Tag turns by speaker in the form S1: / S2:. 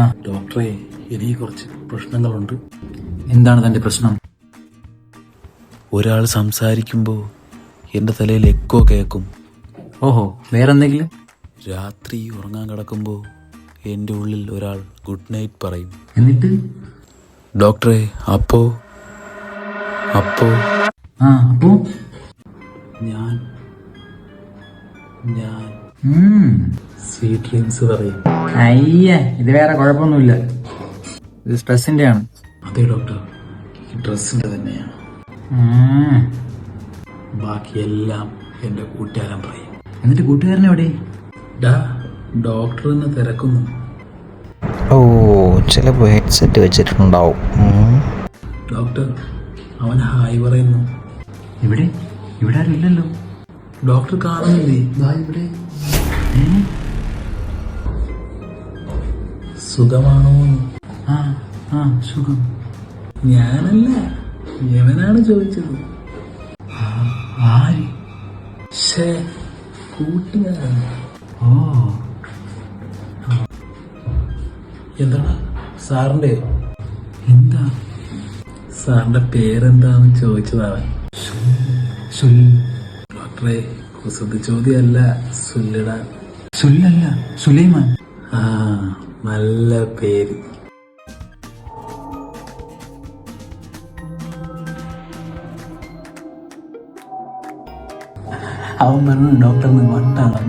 S1: ആ,
S2: ഡോക്ടറെ, എനിക്ക് കുറച്ച് പ്രശ്നങ്ങളുണ്ട്.
S1: എന്താണ് തന്റെ പ്രശ്നം?
S2: ഒരാൾ സംസാരിക്കുമ്പോൾ എൻ്റെ തലയിൽ എക്കോ കേൾക്കും.
S1: ഓഹോ, വേറെന്തെങ്കിലും?
S2: രാത്രി ഉറങ്ങാൻ കിടക്കുമ്പോൾ എൻ്റെ ഉള്ളിൽ ഒരാൾ ഗുഡ് നൈറ്റ് പറയും.
S1: എന്നിട്ട്?
S2: ഡോക്ടറെ, അപ്പോ
S1: അപ്പോ
S2: ഞാൻ സ്വീറ്റ് ഡ്രീംസ് പറയും.
S1: അയ്യ, ഇത് വേറെ കുഴപ്പമൊന്നുമില്ല, ഇത് സ്ട്രെസ്സിന്റെ ആണ്.
S2: അതെ ഡോക്ടർ, ഈ ഡ്രസ്സിൻ്റെ തന്നെയാണ്. ബാക്കിയെല്ലാം എൻ്റെ കൂട്ടുകാരൻ പറയും.
S1: എന്നിട്ട് കൂട്ടുകാരൻ എവിടെ?
S2: ഡോക്ടർ എന്നെ തിരക്കുന്നു.
S3: ഓ, ചിലപ്പോൾ ഹെഡ്സെറ്റ് വെച്ചിട്ടുണ്ടാവും.
S2: ഡോക്ടർ, അവൻ ഹായ് പറയുന്നു.
S1: ഇവിടെ ഇവിടെ ആരും ഇല്ലല്ലോ.
S2: ഡോക്ടർ കാണുന്നില്ലേ?
S1: ഇവിടെ
S2: സുഖമാണോ?
S1: സുഖം.
S2: ഞാനല്ല, യവനാണ് ചോദിച്ചത്.
S1: ആര്?
S2: കൂട്ടുകാരൻ.
S1: ഓ,
S2: എന്താണ് സാറിന്റെ?
S1: എന്താ?
S2: സാറിന്റെ പേരെന്താന്ന് ചോദിച്ചതാണ്. ഡോക്ടറെ, കുസൃതി ചോദ്യമല്ല, സുല്ലിട.
S1: സുല്ലല്ല, സുലൈമാൻ.
S2: നല്ല പേര്.
S1: അവൻ പറഞ്ഞു ഡോക്ടറിന് വട്ടാണ്.